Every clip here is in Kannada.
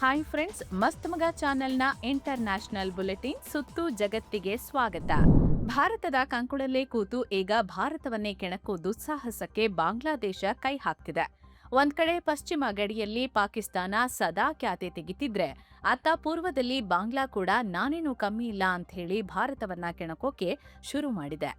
ಹಾಯ್ ಫ್ರೆಂಡ್ಸ್, ಮಸ್ತ್ ಮಗ ಚಾನೆಲ್ನ ಇಂಟರ್ನ್ಯಾಷನಲ್ ಬುಲೆಟಿನ್ ಸುತ್ತು ಜಗತ್ತಿಗೆ ಸ್ವಾಗತ. ಭಾರತದ ಕಂಕುಳಲ್ಲೇ ಕೂತು ಈಗ ಭಾರತವನ್ನೇ ಕೆಣಕೋ ದುಸ್ಸಾಹಸಕ್ಕೆ ಬಾಂಗ್ಲಾದೇಶ ಕೈ ಹಾಕ್ತಿದೆ. ಒಂದ್ ಕಡೆ ಪಶ್ಚಿಮ ಗಡಿಯಲ್ಲಿ ಪಾಕಿಸ್ತಾನ ಸದಾ ಖ್ಯಾತೆ ತೆಗಿತಿದ್ರೆ, ಅತ್ತ ಪೂರ್ವದಲ್ಲಿ ಬಾಂಗ್ಲಾ ಕೂಡ ನಾನೇನು ಕಮ್ಮಿ ಇಲ್ಲ ಅಂತ ಹೇಳಿ ಭಾರತವನ್ನ ಕೆಣಕೋಕೆ ಶುರು ಮಾಡಿದೆ.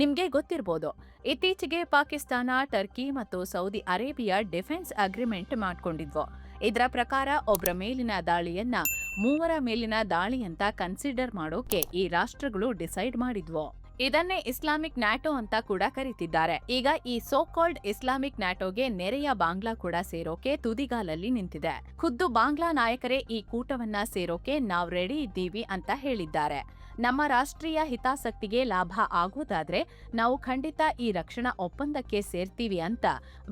ನಿಮ್ಗೆ ಗೊತ್ತಿರ್ಬೋದು, ಇತ್ತೀಚೆಗೆ ಪಾಕಿಸ್ತಾನ, ಟರ್ಕಿ ಮತ್ತು ಸೌದಿ ಅರೇಬಿಯಾ ಡಿಫೆನ್ಸ್ ಅಗ್ರಿಮೆಂಟ್ ಮಾಡ್ಕೊಂಡಿದ್ವು. ಇದರ ಪ್ರಕಾರ ಒಬ್ಬರ ಮೇಲಿನ ದಾಳಿಯನ್ನ ಮೂವರ ಮೇಲಿನ ದಾಳಿ ಅಂತ ಕನ್ಸಿಡರ್ ಮಾಡೋಕೆ ಈ ರಾಷ್ಟ್ರಗಳು ಡಿಸೈಡ್ ಮಾಡಿದ್ವು. ಇದನ್ನೇ ಇಸ್ಲಾಮಿಕ್ ನ್ಯಾಟೋ ಅಂತ ಕೂಡ ಕರೀತಿದ್ದಾರೆ. ಈಗ ಈ ಸೋ ಕಾಲ್ಡ್ ಇಸ್ಲಾಮಿಕ್ ನ್ಯಾಟೋಗೆ ನೆರೆಯ ಬಾಂಗ್ಲಾ ಕೂಡ ಸೇರೋಕೆ ತುದಿಗಾಲಲ್ಲಿ ನಿಂತಿದೆ. ಖುದ್ದು ಬಾಂಗ್ಲಾ ನಾಯಕರೇ ಈ ಕೂಟವನ್ನ ಸೇರೋಕೆ ನಾವ್ ರೆಡಿ ಇದ್ದೀವಿ ಅಂತ ಹೇಳಿದ್ದಾರೆ. ನಮ್ಮ ರಾಷ್ಟ್ರೀಯ ಹಿತಾಸಕ್ತಿಗೆ ಲಾಭ ಆಗೋದಾದ್ರೆ ನಾವು ಖಂಡಿತ ಈ ರಕ್ಷಣಾ ಒಪ್ಪಂದಕ್ಕೆ ಸೇರ್ತೀವಿ ಅಂತ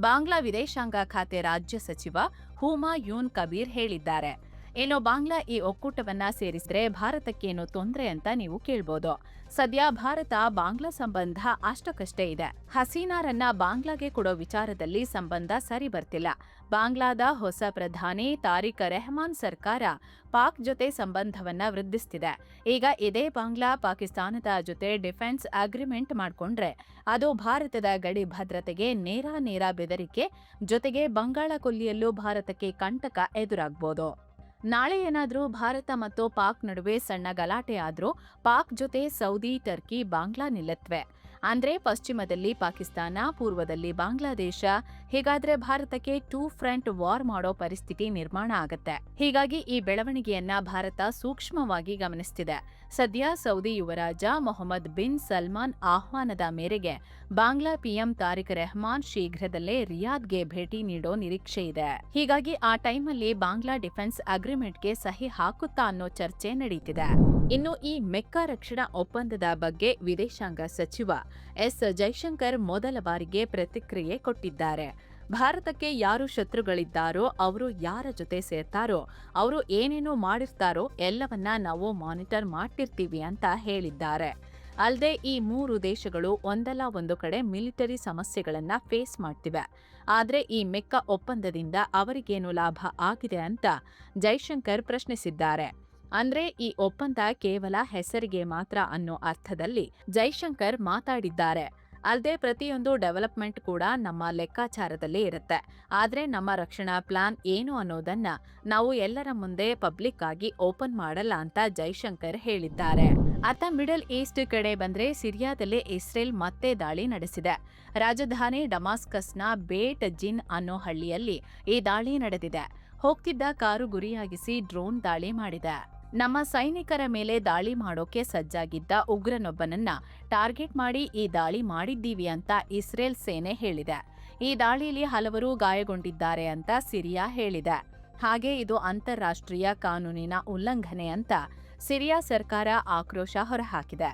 ಬಾಂಗ್ಲಾ ವಿದೇಶಾಂಗ ಖಾತೆ ರಾಜ್ಯ ಸಚಿವ ಹುಮಾಯೂನ್ ಕಬೀರ್ ಹೇಳಿದ್ದಾರೆ. ಇನ್ನು ಬಾಂಗ್ಲಾ ಈ ಒಕ್ಕೂಟವನ್ನ ಸೇರಿಸಿದ್ರೆ ಭಾರತಕ್ಕೇನು ತೊಂದರೆ ಅಂತ ನೀವು ಕೇಳ್ಬೋದು. ಸದ್ಯ ಭಾರತ ಬಾಂಗ್ಲಾ ಸಂಬಂಧ ಅಷ್ಟಕ್ಕಷ್ಟೇ ಇದೆ. ಹಸೀನಾರನ್ನ ಬಾಂಗ್ಲಾಗೆ ಕೊಡೋ ವಿಚಾರದಲ್ಲಿ ಸಂಬಂಧ ಸರಿ ಬರ್ತಿಲ್ಲ. ಬಾಂಗ್ಲಾದ ಹೊಸ ಪ್ರಧಾನಿ ತಾರಿಕ್ ರೆಹಮಾನ್ ಸರ್ಕಾರ ಪಾಕ್ ಜೊತೆ ಸಂಬಂಧವನ್ನ ವೃದ್ಧಿಸ್ತಿದೆ. ಈಗ ಇದೇ ಬಾಂಗ್ಲಾ ಪಾಕಿಸ್ತಾನದ ಜೊತೆ ಡಿಫೆನ್ಸ್ ಅಗ್ರಿಮೆಂಟ್ ಮಾಡ್ಕೊಂಡ್ರೆ ಅದು ಭಾರತದ ಗಡಿ ಭದ್ರತೆಗೆ ನೇರ ಬೆದರಿಕೆ, ಜೊತೆಗೆ ಬಂಗಾಳ ಕೊಲ್ಲಿಯಲ್ಲೂ ಭಾರತಕ್ಕೆ ಕಂಟಕ ಎದುರಾಗ್ಬೋದು. ನಾಳೆ ಏನಾದ್ರೂ ಭಾರತ ಮತ್ತು ಪಾಕ್ ನಡುವೆ ಸಣ್ಣ ಗಲಾಟೆ ಆದ್ರೂ ಪಾಕ್ ಜೊತೆ ಸೌದಿ, ಟರ್ಕಿ, ಬಾಂಗ್ಲಾ ನಿಲ್ಲತ್ವೆ. ಅಂದ್ರೆ ಪಶ್ಚಿಮದಲ್ಲಿ ಪಾಕಿಸ್ತಾನ, ಪೂರ್ವದಲ್ಲಿ ಬಾಂಗ್ಲಾದೇಶ. ಹೀಗಾದ್ರೆ ಭಾರತಕ್ಕೆ ಟೂ ಫ್ರಂಟ್ ವಾರ್ ಮಾಡೋ ಪರಿಸ್ಥಿತಿ ನಿರ್ಮಾಣ ಆಗತ್ತೆ. ಹೀಗಾಗಿ ಈ ಬೆಳವಣಿಗೆಯನ್ನ ಭಾರತ ಸೂಕ್ಷ್ಮವಾಗಿ ಗಮನಿಸ್ತಿದೆ. ಸದ್ಯ ಸೌದಿ ಯುವರಾಜ ಮೊಹಮ್ಮದ್ ಬಿನ್ ಸಲ್ಮಾನ್ ಆಹ್ವಾನದ ಮೇರೆಗೆ ಬಾಂಗ್ಲಾ ಪಿಎಂ ತಾರಿಕ್ ರೆಹಮಾನ್ ಶೀಘ್ರದಲ್ಲೇ ರಿಯಾದ್ಗೆ ಭೇಟಿ ನೀಡೋ ನಿರೀಕ್ಷೆ ಇದೆ. ಹೀಗಾಗಿ ಆ ಟೈಮಲ್ಲಿ ಬಾಂಗ್ಲಾ ಡಿಫೆನ್ಸ್ ಅಗ್ರಿಮೆಂಟ್ಗೆ ಸಹಿ ಹಾಕುತ್ತಾ ಅನ್ನೋ ಚರ್ಚೆ ನಡೀತಿದೆ. ಇನ್ನು ಈ ಮೆಕ್ಕಾ ರಕ್ಷಣಾ ಒಪ್ಪಂದದ ಬಗ್ಗೆ ವಿದೇಶಾಂಗ ಸಚಿವ ಎಸ್ ಜೈಶಂಕರ್ ಮೊದಲ ಬಾರಿಗೆ ಪ್ರತಿಕ್ರಿಯೆ ಕೊಟ್ಟಿದ್ದಾರೆ. ಭಾರತಕ್ಕೆ ಯಾರು ಶತ್ರುಗಳಿದ್ದಾರೋ, ಅವರು ಯಾರ ಜೊತೆ ಸೇರ್ತಾರೋ, ಅವರು ಏನೇನೋ ಮಾಡಿರ್ತಾರೋ ಎಲ್ಲವನ್ನ ನಾವು ಮಾನಿಟರ್ ಮಾಡ್ತಿರ್ತೀವಿ ಅಂತ ಹೇಳಿದ್ದಾರೆ. ಅಲ್ಲದೆ ಈ ಮೂರು ದೇಶಗಳು ಒಂದಲ್ಲ ಒಂದು ಕಡೆ ಮಿಲಿಟರಿ ಸಮಸ್ಯೆಗಳನ್ನ ಫೇಸ್ ಮಾಡ್ತಿವೆ. ಆದ್ರೆ ಈ ಮೆಕ್ಕಾ ಒಪ್ಪಂದದಿಂದ ಅವರಿಗೇನು ಲಾಭ ಆಗಿದೆ ಅಂತ ಜೈಶಂಕರ್ ಪ್ರಶ್ನಿಸಿದ್ದಾರೆ. ಅಂದ್ರೆ ಈ ಒಪ್ಪಂದ ಕೇವಲ ಹೆಸರಿಗೆ ಮಾತ್ರ ಅನ್ನೋ ಅರ್ಥದಲ್ಲಿ ಜೈಶಂಕರ್ ಮಾತಾಡಿದ್ದಾರೆ. ಅಲ್ಲದೆ ಪ್ರತಿಯೊಂದು ಡೆವಲಪ್ಮೆಂಟ್ ಕೂಡ ನಮ್ಮ ಲೆಕ್ಕಾಚಾರದಲ್ಲೇ ಇರುತ್ತೆ. ಆದ್ರೆ ನಮ್ಮ ರಕ್ಷಣಾ ಪ್ಲಾನ್ ಏನು ಅನ್ನೋದನ್ನ ನಾವು ಎಲ್ಲರ ಮುಂದೆ ಪಬ್ಲಿಕ್ ಆಗಿ ಓಪನ್ ಮಾಡಲ್ಲ ಅಂತ ಜೈಶಂಕರ್ ಹೇಳಿದ್ದಾರೆ. ಅತ್ತ ಮಿಡಲ್ ಈಸ್ಟ್ ಕಡೆ ಬಂದ್ರೆ ಸಿರಿಯಾದಲ್ಲೇ ಇಸ್ರೇಲ್ ಮತ್ತೆ ದಾಳಿ ನಡೆಸಿದೆ. ರಾಜಧಾನಿ ಡಮಾಸ್ಕಸ್ನ ಬೇಟ್ ಜಿನ್ ಅನ್ನೋ ಹಳ್ಳಿಯಲ್ಲಿ ಈ ದಾಳಿ ನಡೆದಿದೆ. ಹೋಗ್ತಿದ್ದ ಕಾರು ಗುರಿಯಾಗಿಸಿ ಡ್ರೋನ್ ದಾಳಿ ಮಾಡಿದೆ. ನಮ್ಮ ಸೈನಿಕರ ಮೇಲೆ ದಾಳಿ ಮಾಡೋಕೆ ಸಜ್ಜಾಗಿದ್ದ ಉಗ್ರನೊಬ್ಬನನ್ನ ಟಾರ್ಗೆಟ್ ಮಾಡಿ ಈ ದಾಳಿ ಮಾಡಿದ್ದೀವಿ ಅಂತ ಇಸ್ರೇಲ್ ಸೇನೆ ಹೇಳಿದೆ. ಈ ದಾಳಿಯಲ್ಲಿ ಹಲವರು ಗಾಯಗೊಂಡಿದ್ದಾರೆ ಅಂತ ಸಿರಿಯಾ ಹೇಳಿದೆ. ಹಾಗೆ ಇದು ಅಂತಾರಾಷ್ಟ್ರೀಯ ಕಾನೂನಿನ ಉಲ್ಲಂಘನೆ ಅಂತ ಸಿರಿಯಾ ಸರ್ಕಾರ ಆಕ್ರೋಶ ಹೊರಹಾಕಿದೆ.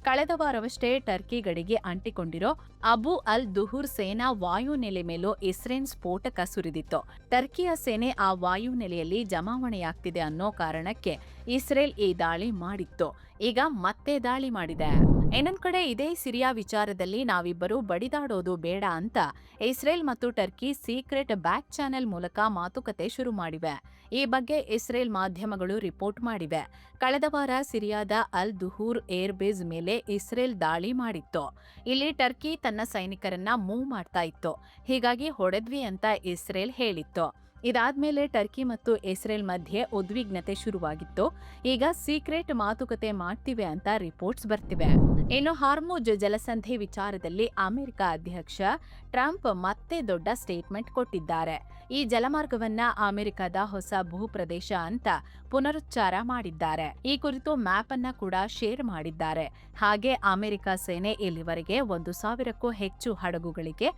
ಕಳೆದ ವಾರವಷ್ಟೇ ಟರ್ಕಿ ಗಡಿಗೆ ಅಂಟಿಕೊಂಡಿರೋ ಅಬು ಅಲ್ ದುಹುರ್ ಸೇನಾ ವಾಯುನೆಲೆ ಮೇಲೂ ಇಸ್ರೇಲ್ ಸ್ಫೋಟಕ ಸುರಿದಿತ್ತು. ಟರ್ಕಿಯ ಸೇನೆ ಆ ವಾಯುನೆಲೆಯಲ್ಲಿ ಜಮಾವಣೆಯಾಗ್ತಿದೆ ಅನ್ನೋ ಕಾರಣಕ್ಕೆ ಇಸ್ರೇಲ್ ಈ ದಾಳಿ ಮಾಡಿತ್ತು. ಈಗ ಮತ್ತೆ ದಾಳಿ ಮಾಡಿದೆ. ಇನ್ನೊಂದ್ ಕಡೆ ಇದೇ ಸಿರಿಯಾ ವಿಚಾರದಲ್ಲಿ ನಾವಿಬ್ಬರು ಬಡಿದಾಡೋದು ಬೇಡ ಅಂತ ಇಸ್ರೇಲ್ ಮತ್ತು ಟರ್ಕಿ ಸೀಕ್ರೆಟ್ ಬ್ಯಾಕ್ ಚಾನೆಲ್ ಮೂಲಕ ಮಾತುಕತೆ ಶುರು ಮಾಡಿವೆ. ಈ ಬಗ್ಗೆ ಇಸ್ರೇಲ್ ಮಾಧ್ಯಮಗಳು ರಿಪೋರ್ಟ್ ಮಾಡಿವೆ. ಕಳೆದ ವಾರ ಸಿರಿಯಾದ ಅಲ್ ದುಹೂರ್ ಏರ್ ಬೇಸ್ ಮೇಲೆ ಇಸ್ರೇಲ್ ದಾಳಿ ಮಾಡಿತ್ತು. ಇಲ್ಲಿ ಟರ್ಕಿ ತನ್ನ ಸೈನಿಕರನ್ನ ಮೂವ್ ಮಾಡ್ತಾ ಇತ್ತು. ಹೀಗಾಗಿ ಹೊಡೆದ್ವಿ ಅಂತ ಇಸ್ರೇಲ್ ಹೇಳಿತ್ತು. ಇದಾದ್ಮೇಲೆ ಟರ್ಕಿ ಮತ್ತು ಇಸ್ರೇಲ್ ಮಧ್ಯೆ ಉದ್ವಿಗ್ನತೆ ಶುರುವಾಗಿತ್ತು. ಈಗ ಸೀಕ್ರೆಟ್ ಮಾತುಕತೆ ಮಾಡ್ತಿವೆ ಅಂತ ರಿಪೋರ್ಟ್ಸ್ ಬರ್ತಿವೆ. ಇನ್ನು ಹಾರ್ಮುಜ್ ಜಲಸಂಧಿ ವಿಚಾರದಲ್ಲಿ ಅಮೆರಿಕ ಅಧ್ಯಕ್ಷ ಟ್ರಂಪ್ ಮತ್ತೆ ದೊಡ್ಡ ಸ್ಟೇಟ್ಮೆಂಟ್ ಕೊಟ್ಟಿದ್ದಾರೆ. ಈ ಜಲಮಾರ್ಗವನ್ನ ಅಮೆರಿಕದ ಹೊಸ ಭೂಪ್ರದೇಶ ಅಂತ ಪುನರುಚ್ಚಾರ ಮಾಡಿದ್ದಾರೆ. ಈ ಕುರಿತು ಮ್ಯಾಪ್ ಅನ್ನ ಕೂಡ ಶೇರ್ ಮಾಡಿದ್ದಾರೆ. ಹಾಗೆ ಅಮೆರಿಕ ಸೇನೆ ಇಲ್ಲಿವರೆಗೆ 1,000ಕ್ಕೂ ಹೆಚ್ಚು ಹಡಗುಗಳಿಗೆ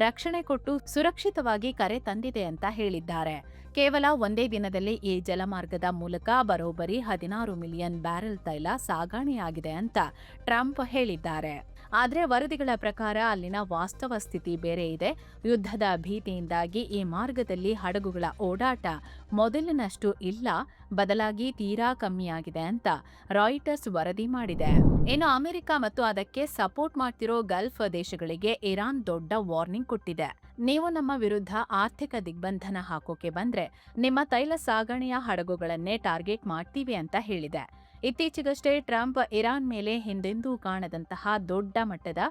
ರಕ್ಷಣೆ ಕೊಟ್ಟು ಸುರಕ್ಷಿತವಾಗಿ ಕರೆ ತಂದಿದೆ ಅಂತ ಹೇಳಿದ್ದಾರೆ. ಕೇವಲ ಒಂದೇ ದಿನದಲ್ಲಿ ಈ ಜಲಮಾರ್ಗದ ಮೂಲಕ ಬರೋಬ್ಬರಿ 16 ಮಿಲಿಯನ್ ಬ್ಯಾರೆಲ್ ತೈಲ ಸಾಗಣೆಯಾಗಿದೆ ಅಂತ ಟ್ರಂಪ್ ಹೇಳಿದ್ದಾರೆ. ಆದ್ರೆ ವರದಿಗಳ ಪ್ರಕಾರ ಅಲ್ಲಿನ ವಾಸ್ತವ ಸ್ಥಿತಿ ಬೇರೆ ಇದೆ. ಯುದ್ಧದ ಭೀತಿಯಿಂದಾಗಿ ಈ ಮಾರ್ಗದಲ್ಲಿ ಹಡಗುಗಳ ಓಡಾಟ ಮೊದಲಿನಷ್ಟು ಇಲ್ಲ, ಬದಲಾಗಿ ತೀರಾ ಕಮ್ಮಿಯಾಗಿದೆ ಅಂತ ರಾಯ್ಟರ್ಸ್ ವರದಿ ಮಾಡಿದೆ. ಇನ್ನು ಅಮೆರಿಕ ಮತ್ತು ಅದಕ್ಕೆ ಸಪೋರ್ಟ್ ಮಾಡ್ತಿರೋ ಗಲ್ಫ್ ದೇಶಗಳಿಗೆ ಇರಾನ್ ದೊಡ್ಡ ವಾರ್ನಿಂಗ್ ಕೊಟ್ಟಿದೆ. ನೀವು ನಮ್ಮ ವಿರುದ್ಧ ಆರ್ಥಿಕ ದಿಗ್ಬಂಧನ ಹಾಕೋಕೆ ಬಂದ್ರೆ ನಿಮ್ಮ ತೈಲ ಸಾಗಣೆಯ ಹಡಗುಗಳನ್ನೇ ಟಾರ್ಗೆಟ್ ಮಾಡ್ತೀವಿ ಅಂತ ಹೇಳಿದೆ. ಇತ್ತೀಚೆಗಷ್ಟೇ ಟ್ರಂಪ್ ಇರಾನ್ ಮೇಲೆ ಹಿಂದೆಂದೂ ಕಾಣದಂತಹ ದೊಡ್ಡ ಮಟ್ಟದ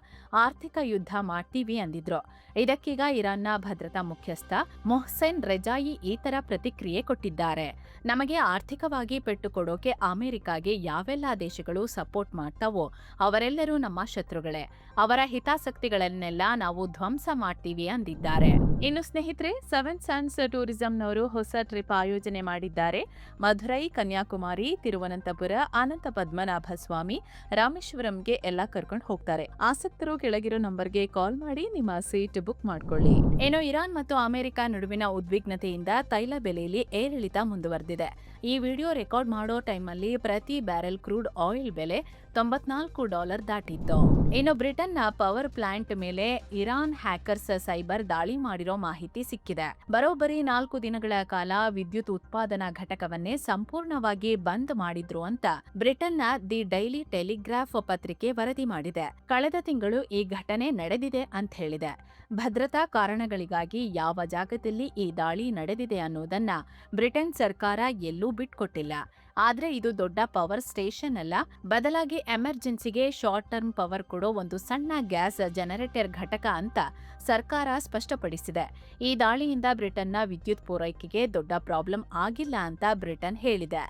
ಆರ್ಥಿಕ ಯುದ್ಧ ಮಾಡ್ತೀವಿ ಅಂದಿದ್ರು. ಇದಕ್ಕೀಗ ಇರಾನ್ನ ಭದ್ರತಾ ಮುಖ್ಯಸ್ಥ ಮೊಹ್ಸೆನ್ ರೆಜಾಯಿ ಈ ತರ ಪ್ರತಿಕ್ರಿಯೆ ಕೊಟ್ಟಿದ್ದಾರೆ. ನಮಗೆ ಆರ್ಥಿಕವಾಗಿ ಪೆಟ್ಟು ಕೊಡೋಕೆ ಅಮೆರಿಕಾಗೆ ಯಾವೆಲ್ಲ ದೇಶಗಳು ಸಪೋರ್ಟ್ ಮಾಡ್ತಾವೋ ಅವರೆಲ್ಲರೂ ನಮ್ಮ ಶತ್ರುಗಳೇ. ಅವರ ಹಿತಾಸಕ್ತಿಗಳನ್ನೆಲ್ಲ ನಾವು ಧ್ವಂಸ ಮಾಡ್ತೀವಿ ಅಂದಿದ್ದಾರೆ. ಇನ್ನು ಸ್ನೇಹಿತರೆ, ಸೆವೆನ್ ಸನ್ಸ್ ಟೂರಿಸಂನವರು ಹೊಸ ಟ್ರಿಪ್ ಆಯೋಜನೆ ಮಾಡಿದ್ದಾರೆ. ಮಧುರೈ, ಕನ್ಯಾಕುಮಾರಿ, ತಿರುವನಂತಪುರ, ಅನಂತ ಪದ್ಮನಾಭ ಸ್ವಾಮಿ, ರಾಮೇಶ್ವರಂಗೆ ಎಲ್ಲ ಕರ್ಕೊಂಡು ಹೋಗ್ತಾರೆ. ಆಸಕ್ತರು ಕೆಳಗಿರೋ ನಂಬರ್ಗೆ ಕಾಲ್ ಮಾಡಿ ನಿಮ್ಮ ಸೀಟ್ ಬುಕ್ ಮಾಡ್ಕೊಳ್ಳಿ. ಏನೋ ಇರಾನ್ ಮತ್ತು ಅಮೆರಿಕ ನಡುವಿನ ಉದ್ವಿಗ್ನತೆಯಿಂದ ತೈಲ ಬೆಲೆಯಲ್ಲಿ ಏರಿಳಿತ ಮುಂದುವರೆದಿದೆ. ಈ ವಿಡಿಯೋ ರೆಕಾರ್ಡ್ ಮಾಡೋ ಟೈಮಲ್ಲಿ ಪ್ರತಿ ಬ್ಯಾರೆಲ್ ಕ್ರೂಡ್ ಆಯಿಲ್ ಬೆಲೆ $94 ದಾಟಿತ್ತು. ಇನ್ನು ಬ್ರಿಟನ್ನ ಪವರ್ ಪ್ಲಾಂಟ್ ಮೇಲೆ ಇರಾನ್ ಹ್ಯಾಕರ್ಸ್ ಸೈಬರ್ ದಾಳಿ ಮಾಡಿರೋ ಮಾಹಿತಿ ಸಿಕ್ಕಿದೆ. ಬರೋಬ್ಬರಿ 4 ದಿನಗಳ ಕಾಲ ವಿದ್ಯುತ್ ಉತ್ಪಾದನಾ ಘಟಕವನ್ನೇ ಸಂಪೂರ್ಣವಾಗಿ ಬಂದ್ ಮಾಡಿದ್ರು ಅಂತ ಬ್ರಿಟನ್ನ ದಿ ಡೈಲಿ ಟೆಲಿಗ್ರಾಫ್ ಪತ್ರಿಕೆ ವರದಿ ಮಾಡಿದೆ. ಕಳೆದ ತಿಂಗಳು ಈ ಘಟನೆ ನಡೆದಿದೆ ಅಂತ ಹೇಳಿದೆ. ಭದ್ರತಾ ಕಾರಣಗಳಿಗಾಗಿ ಯಾವ ಜಾಗದಲ್ಲಿ ಈ ದಾಳಿ ನಡೆದಿದೆ ಅನ್ನೋದನ್ನ ಬ್ರಿಟನ್ ಸರ್ಕಾರ ಎಲ್ಲೂ ಬಿಟ್ಕೊಟ್ಟಿಲ್ಲ. ಆದ್ರೆ ಇದು ದೊಡ್ಡ ಪವರ್ ಸ್ಟೇಷನ್ ಅಲ್ಲ, ಬದಲಾಗಿ ಎಮರ್ಜೆನ್ಸಿಗೆ ಶಾರ್ಟ್ ಟರ್ಮ್ ಪವರ್ ಕೊಡೋ ಒಂದು ಸಣ್ಣ ಗ್ಯಾಸ್ ಜನರೇಟರ್ ಘಟಕ ಅಂತ ಸರ್ಕಾರ ಸ್ಪಷ್ಟಪಡಿಸಿದೆ. ಈ ದಾಳಿಯಿಂದ ಬ್ರಿಟನ್ನ ವಿದ್ಯುತ್ ಪೂರೈಕೆಗೆ ದೊಡ್ಡ ಪ್ರಾಬ್ಲಮ್ ಆಗಿಲ್ಲ ಅಂತ ಬ್ರಿಟನ್ ಹೇಳಿದೆ.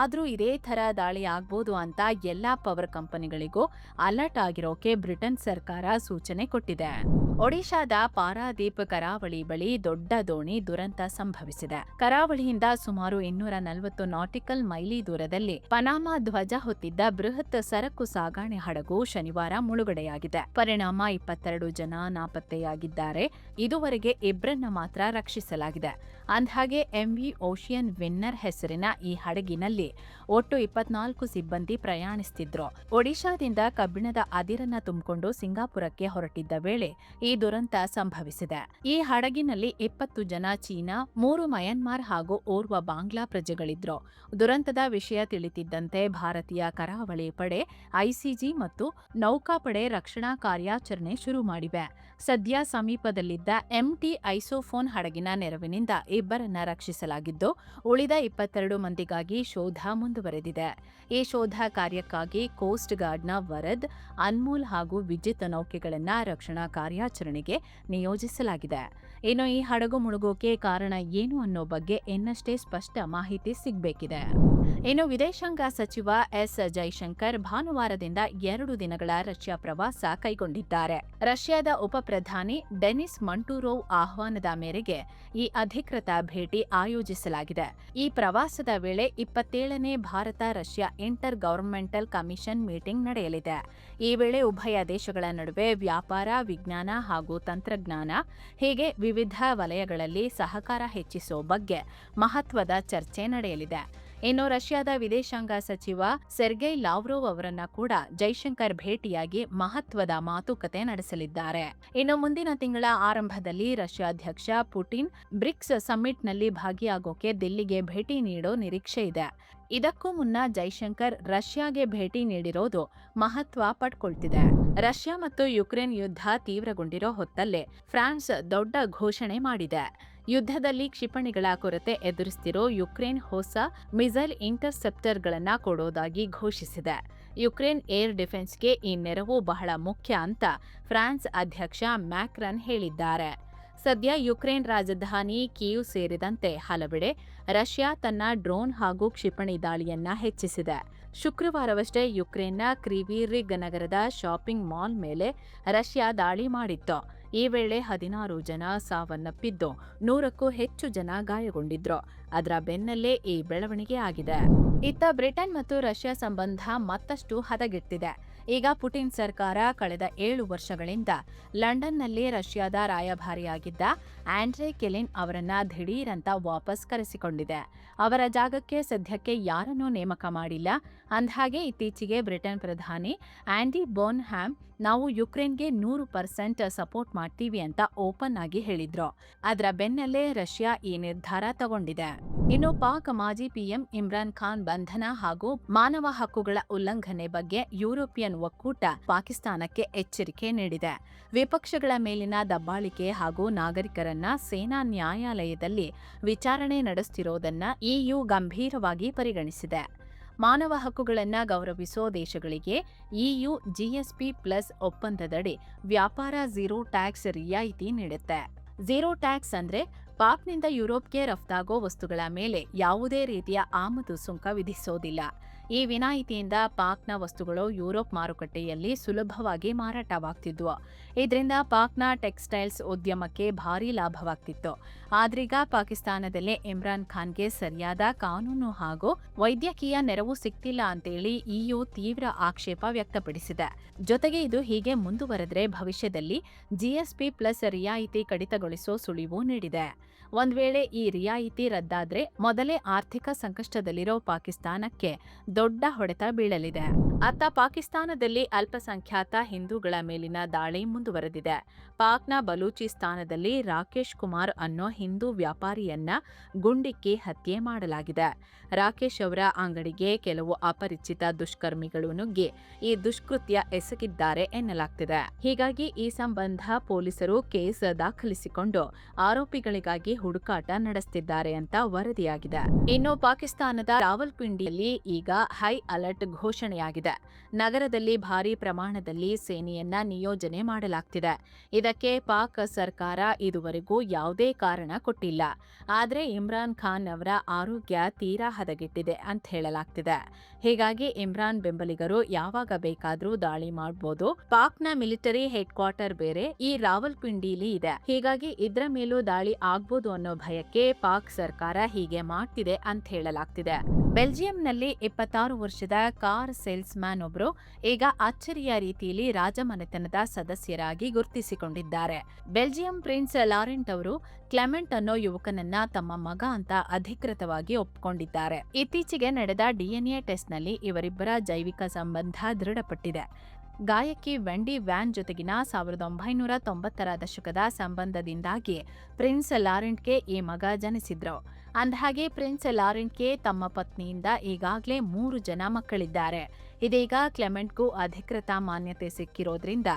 ಆದ್ರೂ ಇದೇ ಥರ ದಾಳಿ ಆಗ್ಬೋದು ಅಂತ ಎಲ್ಲಾ ಪವರ್ ಕಂಪನಿಗಳಿಗೂ ಅಲರ್ಟ್ ಆಗಿರೋಕೆ ಬ್ರಿಟನ್ ಸರ್ಕಾರ ಸೂಚನೆ ಕೊಟ್ಟಿದೆ. ಒಡಿಶಾದ ಪಾರಾದೀಪ್ ಕರಾವಳಿ ಬಳಿ ದೊಡ್ಡ ದೋಣಿ ದುರಂತ ಸಂಭವಿಸಿದೆ. ಕರಾವಳಿಯಿಂದ ಸುಮಾರು 240 ನಾಟಿಕಲ್ ಮೈಲಿ ದೂರದಲ್ಲಿ ಪನಾಮಾ ಧ್ವಜ ಹೊತ್ತಿದ್ದ ಬೃಹತ್ ಸರಕು ಸಾಗಣೆ ಹಡಗು ಶನಿವಾರ ಮುಳುಗಡೆಯಾಗಿದೆ. ಪರಿಣಾಮ 22 ಜನ ನಾಪತ್ತೆಯಾಗಿದ್ದಾರೆ. ಇದುವರೆಗೆ ಇಬ್ಬರನ್ನ ಮಾತ್ರ ರಕ್ಷಿಸಲಾಗಿದೆ. ಅಂದ್ಹಾಗೆ ಎಂವಿ ಓಷಿಯನ್ ವಿನ್ನರ್ ಹೆಸರಿನ ಈ ಹಡಗಿನಲ್ಲಿ ಒಟ್ಟು 24 ಸಿಬ್ಬಂದಿ ಪ್ರಯಾಣಿಸುತ್ತಿದ್ರು. ಒಡಿಶಾದಿಂದ ಕಬ್ಬಿಣದ ಅದಿರನ್ನ ತುಂಬಿಕೊಂಡು ಸಿಂಗಾಪುರಕ್ಕೆ ಹೊರಟಿದ್ದ ವೇಳೆ ಈ ದುರಂತ ಸಂಭವಿಸಿದೆ. ಈ ಹಡಗಿನಲ್ಲಿ 20 ಜನ ಚೀನಾ, 3 ಮಯನ್ಮಾರ್ ಹಾಗೂ ಓರ್ವ ಬಾಂಗ್ಲಾ ಪ್ರಜೆಗಳಿದ್ರು. ದುರಂತದ ವಿಷಯ ತಿಳಿತಿದ್ದಂತೆ ಭಾರತೀಯ ಕರಾವಳಿ ಪಡೆ, ಐಸಿಜಿ ಮತ್ತು ನೌಕಾಪಡೆ ರಕ್ಷಣಾ ಕಾರ್ಯಾಚರಣೆ ಶುರು ಮಾಡಿವೆ. ಸದ್ಯ ಸಮೀಪದಲ್ಲಿದ್ದ ಎಂಟಿ ಐಸೋಫೋನ್ ಹಡಗಿನ ನೆರವಿನಿಂದ ಇಬ್ಬರನ್ನ ರಕ್ಷಿಸಲಾಗಿದ್ದು, ಉಳಿದ 22 ಮಂದಿಗಾಗಿ ಶೋಧ ಮುಂದುವರೆದಿದೆ. ಈ ಶೋಧ ಕಾರ್ಯಕ್ಕಾಗಿ ಕೋಸ್ಟ್ ಗಾರ್ಡ್ನ ವರದ್, ಅನ್ಮೋಲ್ ಹಾಗೂ ವಿಜಿತ್ ನೌಕೆಗಳನ್ನ ರಕ್ಷಣಾ ಕಾರ್ಯಾಚರಣೆಗೆ ನಿಯೋಜಿಸಲಾಗಿದೆ. ಇನ್ನು ಈ ಹಡಗು ಮುಳುಗೋಕೆ ಕಾರಣ ಏನು ಅನ್ನೋ ಬಗ್ಗೆ ಇನ್ನಷ್ಟೇ ಸ್ಪಷ್ಟ ಮಾಹಿತಿ ಸಿಗಬೇಕಿದೆ. ಇನ್ನು ವಿದೇಶಾಂಗ ಸಚಿವ ಎಸ್ ಜೈಶಂಕರ್ ಭಾನುವಾರದಿಂದ 2 ದಿನಗಳ ರಷ್ಯಾ ಪ್ರವಾಸ ಕೈಗೊಂಡಿದ್ದಾರೆ. ರಷ್ಯಾದ ಉಪ ಪ್ರಧಾನಿ ಡೆನಿಸ್ ಮಂಟುರೋವ್ ಆಹ್ವಾನದ ಮೇರೆಗೆ ಈ ಅಧಿಕೃತ ಭೇಟಿ ಆಯೋಜಿಸಲಾಗಿದೆ. ಈ ಪ್ರವಾಸದ ವೇಳೆ 27ನೇ Bharat Russia inter governmental commission meeting ನಡೆಯಲಿದೆ. ಈ ವೇಳೆ ಉಭಯ ದೇಶಗಳ ನಡುವೆ ವ್ಯಾಪಾರ, ವಿಜ್ಞಾನ ಹಾಗೂ ತಂತ್ರಜ್ಞಾನ ಹೀಗೆ ವಿವಿಧ ವಲಯಗಳಲ್ಲಿ ಸಹಕಾರ ಹೆಚ್ಚಿಸುವ ಬಗ್ಗೆ ಮಹತ್ವದ ಚರ್ಚೆ ನಡೆಯಲಿದೆ. ಇನ್ನು ರಷ್ಯಾದ ವಿದೇಶಾಂಗ ಸಚಿವ ಸೆರ್ಗೈ ಲಾವ್ರೋವ್ ಅವರನ್ನ ಕೂಡ ಜೈಶಂಕರ್ ಭೇಟಿಯಾಗಿ ಮಹತ್ವದ ಮಾತುಕತೆ ನಡೆಸಲಿದ್ದಾರೆ. ಇನ್ನು ಮುಂದಿನ ತಿಂಗಳ ಆರಂಭದಲ್ಲಿ ರಷ್ಯಾ ಅಧ್ಯಕ್ಷ ಪುಟಿನ್ ಬ್ರಿಕ್ಸ್ ಸಮ್ಮಿಟ್ನಲ್ಲಿ ಭಾಗಿಯಾಗೋಕೆ ದಿಲ್ಲಿಗೆ ಭೇಟಿ ನೀಡೋ ನಿರೀಕ್ಷೆ ಇದೆ. ಇದಕ್ಕೂ ಮುನ್ನ ಜೈಶಂಕರ್ ರಷ್ಯಾಗೆ ಭೇಟಿ ನೀಡಿರೋದು ಮಹತ್ವ ಪಡ್ಕೊಳ್ತಿದೆ. ರಷ್ಯಾ ಮತ್ತು ಯುಕ್ರೇನ್ ಯುದ್ಧ ತೀವ್ರಗೊಂಡಿರೋ ಹೊತ್ತಲ್ಲೇ ಫ್ರಾನ್ಸ್ ದೊಡ್ಡ ಘೋಷಣೆ ಮಾಡಿದೆ. ಯುದ್ಧದಲ್ಲಿ ಕ್ಷಿಪಣಿಗಳ ಕೊರತೆ ಎದುರಿಸುತ್ತಿರೋ ಯುಕ್ರೇನ್ ಹೊಸ ಮಿಸೈಲ್ ಇಂಟರ್ಸೆಪ್ಟರ್ಗಳನ್ನ ಕೊಡೋದಾಗಿ ಘೋಷಿಸಿದೆ. ಯುಕ್ರೇನ್ ಏರ್ ಡಿಫೆನ್ಸ್ಗೆ ಈ ನೆರವು ಬಹಳ ಮುಖ್ಯ ಅಂತ ಫ್ರಾನ್ಸ್ ಅಧ್ಯಕ್ಷ ಮ್ಯಾಕ್ರನ್ ಹೇಳಿದ್ದಾರೆ. ಸದ್ಯ ಯುಕ್ರೇನ್ ರಾಜಧಾನಿ ಕೀವ್ ಸೇರಿದಂತೆ ಹಲವೆಡೆ ರಷ್ಯಾ ತನ್ನ ಡ್ರೋನ್ ಹಾಗೂ ಕ್ಷಿಪಣಿ ದಾಳಿಯನ್ನ ಹೆಚ್ಚಿಸಿದೆ. ಶುಕ್ರವಾರವಷ್ಟೇ ಯುಕ್ರೇನ್ನ ಕ್ರಿವಿರಿಗ್ ನಗರದ ಶಾಪಿಂಗ್ ಮಾಲ್ ಮೇಲೆ ರಷ್ಯಾ ದಾಳಿ ಮಾಡಿತ್ತು. ಈ ವೇಳೆ 16 ಜನ ಸಾವನ್ನಪ್ಪಿದ್ದು 100ಕ್ಕೂ ಹೆಚ್ಚು ಜನ ಗಾಯಗೊಂಡಿದ್ರು. ಅದರ ಬೆನ್ನಲ್ಲೇ ಈ ಬೆಳವಣಿಗೆ ಆಗಿದೆ. ಇತ್ತ ಬ್ರಿಟನ್ ಮತ್ತು ರಷ್ಯಾ ಸಂಬಂಧ ಮತ್ತಷ್ಟು ಹದಗೆಟ್ಟಿದೆ. ಈಗ ಪುಟಿನ್ ಸರ್ಕಾರ ಕಳೆದ 7 ವರ್ಷಗಳಿಂದ ಲಂಡನ್ನಲ್ಲಿ ರಷ್ಯಾದ ರಾಯಭಾರಿಯಾಗಿದ್ದ ಆಂಡ್ರೆ ಕೆಲಿನ್ ಅವರನ್ನ ದಿಢೀರಂತ ವಾಪಸ್ ಕರೆಸಿಕೊಂಡಿದೆ. ಅವರ ಜಾಗಕ್ಕೆ ಸದ್ಯಕ್ಕೆ ಯಾರನ್ನೂ ನೇಮಕ ಮಾಡಿಲ್ಲ. ಅಂದಹಾಗೆ ಇತ್ತೀಚೆಗೆ ಬ್ರಿಟನ್ ಪ್ರಧಾನಿ ಆಂಡಿ ಬೋನ್ಹ್ಯಾಮ್ ನಾವು ಯುಕ್ರೇನ್ಗೆ 100% ಸಪೋರ್ಟ್ ಮಾಡ್ತೀವಿ ಅಂತ ಓಪನ್ ಆಗಿ ಹೇಳಿದ್ರು. ಅದರ ಬೆನ್ನಲ್ಲೇ ರಷ್ಯಾ ಈ ನಿರ್ಧಾರ ತಗೊಂಡಿದೆ. ಇನ್ನು ಪಾಕ್ ಮಾಜಿ ಪಿಎಂ ಇಮ್ರಾನ್ ಖಾನ್ ಬಂಧನ ಹಾಗೂ ಮಾನವ ಹಕ್ಕುಗಳ ಉಲ್ಲಂಘನೆ ಬಗ್ಗೆ ಯುರೋಪಿಯನ್ ಒಕ್ಕೂಟ ಪಾಕಿಸ್ತಾನಕ್ಕೆ ಎಚ್ಚರಿಕೆ ನೀಡಿದೆ. ವಿಪಕ್ಷಗಳ ಮೇಲಿನ ದಬ್ಬಾಳಿಕೆ ಹಾಗೂ ನಾಗರಿಕರನ್ನ ಸೇನಾ ನ್ಯಾಯಾಲಯದಲ್ಲಿ ವಿಚಾರಣೆ ನಡೆಸುತ್ತಿರೋದನ್ನ ಇಯು ಗಂಭೀರವಾಗಿ ಪರಿಗಣಿಸಿದೆ. ಮಾನವ ಹಕ್ಕುಗಳನ್ನು ಗೌರವಿಸೋ ದೇಶಗಳಿಗೆ ಇಯು ಜಿಎಸ್ಪಿ ಪ್ಲಸ್ ಒಪ್ಪಂದದಡಿ ವ್ಯಾಪಾರ ಝೀರೋ ಟ್ಯಾಕ್ಸ್ ರಿಯಾಯಿತಿ ನೀಡುತ್ತೆ. ಝೀರೋ ಟ್ಯಾಕ್ಸ್ ಅಂದ್ರೆ ಪಾಕ್ನಿಂದ ಯುರೋಪ್ಗೆ ರಫ್ತಾಗೋ ವಸ್ತುಗಳ ಮೇಲೆ ಯಾವುದೇ ರೀತಿಯ ಆಮದು ಸುಂಕ ವಿಧಿಸೋದಿಲ್ಲ. ಈ ವಿನಾಯಿತಿಯಿಂದ ಪಾಕ್ನ ವಸ್ತುಗಳು ಯುರೋಪ್ ಮಾರುಕಟ್ಟೆಯಲ್ಲಿ ಸುಲಭವಾಗಿ ಮಾರಾಟವಾಗ್ತಿದ್ವು. ಇದರಿಂದ ಪಾಕ್ನ ಟೆಕ್ಸ್ಟೈಲ್ಸ್ ಉದ್ಯಮಕ್ಕೆ ಭಾರೀ ಲಾಭವಾಗ್ತಿತ್ತು. ಆದ್ರೀಗ ಪಾಕಿಸ್ತಾನದಲ್ಲೇ ಇಮ್ರಾನ್ ಖಾನ್ಗೆ ಸರಿಯಾದ ಕಾನೂನು ಹಾಗೂ ವೈದ್ಯಕೀಯ ನೆರವು ಸಿಗ್ತಿಲ್ಲ ಅಂತೇಳಿ ಇಯು ತೀವ್ರ ಆಕ್ಷೇಪ ವ್ಯಕ್ತಪಡಿಸಿದೆ. ಜೊತೆಗೆ ಇದು ಹೀಗೆ ಮುಂದುವರೆದ್ರೆ ಭವಿಷ್ಯದಲ್ಲಿ ಜಿಎಸ್ಪಿ ಪ್ಲಸ್ ರಿಯಾಯಿತಿ ಕಡಿತಗೊಳಿಸೋ ಸುಳಿವು ನೀಡಿದೆ. ಒಂದ್ ವೇಳೆ ಈ ರಿಯಾಯಿತಿ ರದ್ದಾದ್ರೆ ಮೊದಲೇ ಆರ್ಥಿಕ ಸಂಕಷ್ಟದಲ್ಲಿರೋ ಪಾಕಿಸ್ತಾನಕ್ಕೆ ದೊಡ್ಡ ಹೊಡೆತ ಬೀಳಲಿದೆ. ಅತ್ತ ಪಾಕಿಸ್ತಾನದಲ್ಲಿ ಅಲ್ಪಸಂಖ್ಯಾತ ಹಿಂದೂಗಳ ಮೇಲಿನ ದಾಳಿ ಮುಂದುವರೆದಿದೆ. ಪಾಕ್ನ ಬಲೂಚಿಸ್ತಾನದಲ್ಲಿ ರಾಕೇಶ್ ಕುಮಾರ್ ಅನ್ನೋ ಹಿಂದೂ ವ್ಯಾಪಾರಿಯನ್ನ ಗುಂಡಿಕ್ಕಿ ಹತ್ಯೆ ಮಾಡಲಾಗಿದೆ. ರಾಕೇಶ್ ಅವರ ಅಂಗಡಿಗೆ ಕೆಲವು ಅಪರಿಚಿತ ದುಷ್ಕರ್ಮಿಗಳು ನುಗ್ಗಿ ಈ ದುಷ್ಕೃತ್ಯ ಎಸಗಿದ್ದಾರೆ ಎನ್ನಲಾಗ್ತಿದೆ. ಹೀಗಾಗಿ ಈ ಸಂಬಂಧ ಪೊಲೀಸರು ಕೇಸ್ ದಾಖಲಿಸಿಕೊಂಡು ಆರೋಪಿಗಳಿಗಾಗಿ ಹುಡುಕಾಟ ನಡೆಸುತ್ತಿದ್ದಾರೆ ಅಂತ ವರದಿಯಾಗಿದೆ. ಇನ್ನು ಪಾಕಿಸ್ತಾನದ ರಾವಲ್ಪಿಂಡಿಯಲ್ಲಿ ಈಗ ಹೈ ಅಲರ್ಟ್ ಘೋಷಣೆಯಾಗಿದೆ. ನಗರದಲ್ಲಿ ಭಾರೀ ಪ್ರಮಾಣದಲ್ಲಿ ಸೇನೆಯನ್ನ ನಿಯೋಜನೆ ಮಾಡಲಾಗ್ತಿದೆ. ಇದಕ್ಕೆ ಪಾಕ್ ಸರ್ಕಾರ ಇದುವರೆಗೂ ಯಾವುದೇ ಕಾರಣ ಕೊಟ್ಟಿಲ್ಲ. ಆದ್ರೆ ಇಮ್ರಾನ್ ಖಾನ್ ಅವರ ಆರೋಗ್ಯ ತೀರಾ ಹದಗೆಟ್ಟಿದೆ ಅಂತ ಹೇಳಲಾಗ್ತಿದೆ. ಹೀಗಾಗಿ ಇಮ್ರಾನ್ ಬೆಂಬಲಿಗರು ಯಾವಾಗ ಬೇಕಾದ್ರೂ ದಾಳಿ ಮಾಡಬಹುದು. ಪಾಕ್ನ ಮಿಲಿಟರಿ ಹೆಡ್ ಕ್ವಾರ್ಟರ್ ಬೇರೆ ಈ ರಾವಲ್ಪಿಂಡಿಲಿ ಇದೆ. ಹೀಗಾಗಿ ಇದ್ರ ಮೇಲೂ ದಾಳಿ ಆಗ್ಬೋದು ಅನ್ನೋ ಭಯಕ್ಕೆ ಪಾಕ್ ಸರ್ಕಾರ ಹೀಗೆ ಮಾಡ್ತಿದೆ ಅಂತ ಹೇಳಲಾಗ್ತಿದೆ. ಬೆಲ್ಜಿಯಂನಲ್ಲಿ 26 ವರ್ಷದ ಕಾರ್ ಸೇಲ್ಸ್ ಮ್ಯಾನ್ ಒಬ್ರು ಈಗ ಅಚ್ಚರಿಯ ರೀತಿಯಲ್ಲಿ ರಾಜಮನೆತನದ ಸದಸ್ಯರಾಗಿ ಗುರುತಿಸಿಕೊಂಡಿದ್ದಾರೆ. ಬೆಲ್ಜಿಯಂ ಪ್ರಿನ್ಸ್ ಲಾರೆಂಟ್ ಅವರು ಕ್ಲೆಮೆಂಟ್ ಅನ್ನೋ ಯುವಕನನ್ನ ತಮ್ಮ ಮಗ ಅಂತ ಅಧಿಕೃತವಾಗಿ ಒಪ್ಪಿಕೊಂಡಿದ್ದಾರೆ. ಇತ್ತೀಚೆಗೆ ನಡೆದ ಡಿಎನ್ಎ ಟೆಸ್ಟ್ನಲ್ಲಿ ಇವರಿಬ್ಬರ ಜೈವಿಕ ಸಂಬಂಧ ದೃಢಪಟ್ಟಿದೆ. ಗಾಯಕಿ ವೆಂಡಿ ವ್ಯಾನ್ ಜೊತೆಗಿನ 1990ರ ದಶಕದ ಸಂಬಂಧದಿಂದಾಗಿ ಪ್ರಿನ್ಸ್ ಲಾರೆಂಟ್ಗೆ ಈ ಮಗ ಜನಿಸಿದ್ರು. ಅಂದಹಾಗೆ ಪ್ರಿನ್ಸ್ ಲಾರೆಂಟ್ಗೆ ತಮ್ಮ ಪತ್ನಿಯಿಂದ ಈಗಾಗಲೇ 3 ಜನ ಮಕ್ಕಳಿದ್ದಾರೆ. ಇದೀಗ ಕ್ಲೆಮೆಂಟ್ಗೂ ಅಧಿಕೃತ ಮಾನ್ಯತೆ ಸಿಕ್ಕಿರೋದ್ರಿಂದ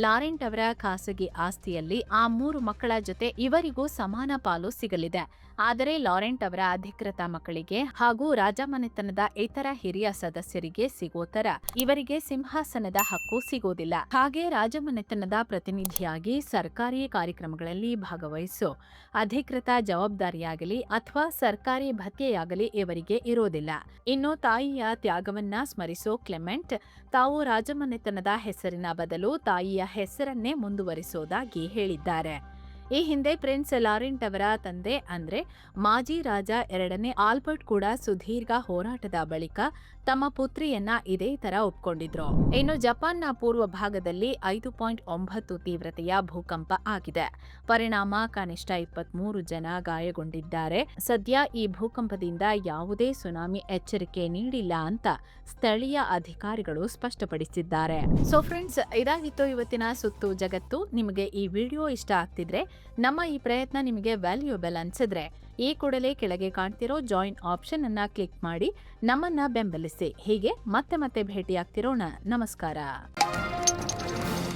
ಲಾರೆಂಟ್ ಅವರ ಖಾಸಗಿ ಆಸ್ತಿಯಲ್ಲಿ ಆ 3 ಮಕ್ಕಳ ಜೊತೆ ಇವರಿಗೂ ಸಮಾನ ಪಾಲು ಸಿಗಲಿದೆ. ಆದರೆ ಲಾರೆಂಟ್ ಅವರ ಅಧಿಕೃತ ಮಕ್ಕಳಿಗೆ ಹಾಗೂ ರಾಜಮನೆತನದ ಇತರ ಹಿರಿಯ ಸದಸ್ಯರಿಗೆ ಸಿಗೋ ತರ ಇವರಿಗೆ ಸಿಂಹಾಸನದ ಹಕ್ಕು ಸಿಗೋದಿಲ್ಲ. ಹಾಗೆ ರಾಜಮನೆತನದ ಪ್ರತಿನಿಧಿಯಾಗಿ ಸರ್ಕಾರಿ ಕಾರ್ಯಕ್ರಮಗಳಲ್ಲಿ ಭಾಗವಹಿಸೋ ಅಧಿಕೃತ ಜವಾಬ್ದಾರಿಯಾಗಲಿ ಅಥವಾ ಸರ್ಕಾರಿ ಭತ್ಯೆಯಾಗಲಿ ಇವರಿಗೆ ಇರೋದಿಲ್ಲ. ಇನ್ನು ತಾಯಿಯ ತ್ಯಾಗವನ್ನ ಸ್ಮರಿಸೋ ಕ್ಲೆಮೆಂಟ್ ತಾವು ರಾಜಮನೆತನದ ಹೆಸರಿನ ಬದಲು ತಾಯಿಯ ಹೆಸರನ್ನೇ ಮುಂದುವರಿಸೋದಾಗಿ ಹೇಳಿದ್ದಾರೆ. ಈ ಹಿಂದೆ ಪ್ರಿನ್ಸ್ ಲಾರೆಂಟ್ ಅವರ ತಂದೆ ಅಂದ್ರೆ ಮಾಜಿ ರಾಜ 2ನೇ ಆಲ್ಬರ್ಟ್ ಕೂಡ ಸುದೀರ್ಘ ಹೋರಾಟದ ಬಳಿಕ ತಮ್ಮ ಪುತ್ರಿಯನ್ನ ಇದೇ ತರ ಒಪ್ಕೊಂಡಿದ್ರು. ಇನ್ನು ಜಪಾನ್ನ ಪೂರ್ವ ಭಾಗದಲ್ಲಿ 5.9 ತೀವ್ರತೆಯ ಭೂಕಂಪ ಆಗಿದೆ. ಪರಿಣಾಮ ಕನಿಷ್ಠ 23 ಜನ ಗಾಯಗೊಂಡಿದ್ದಾರೆ. ಸದ್ಯ ಈ ಭೂಕಂಪದಿಂದ ಯಾವುದೇ ಸುನಾಮಿ ಎಚ್ಚರಿಕೆ ನೀಡಿಲ್ಲ ಅಂತ ಸ್ಥಳೀಯ ಅಧಿಕಾರಿಗಳು ಸ್ಪಷ್ಟಪಡಿಸಿದ್ದಾರೆ. ಸೊ ಫ್ರೆಂಡ್ಸ್, ಇದಾಗಿತ್ತು ಇವತ್ತಿನ ಸುತ್ತು ಜಗತ್ತು. ನಿಮಗೆ ಈ ವಿಡಿಯೋ ಇಷ್ಟ ಆಗ್ತಿದ್ರೆ, ನಮ್ಮ ಈ ಪ್ರಯತ್ನ ನಿಮಗೆ ವ್ಯಾಲ್ಯೂಬಲ್ ಅನ್ಸಿದ್ರೆ ಈ ಕೂಡಲೇ ಕೆಳಗೆ ಕಾಣ್ತಿರೋ ಜಾಯಿನ್ ಆಪ್ಷನ್ ಅನ್ನ ಕ್ಲಿಕ್ ಮಾಡಿ ನಮ್ಮನ್ನ ಬೆಂಬಲಿಸಿ. ಹೀಗೆ ಮತ್ತೆ ಭೇಟಿಯಾಗ್ತಿರೋಣ. ನಮಸ್ಕಾರ.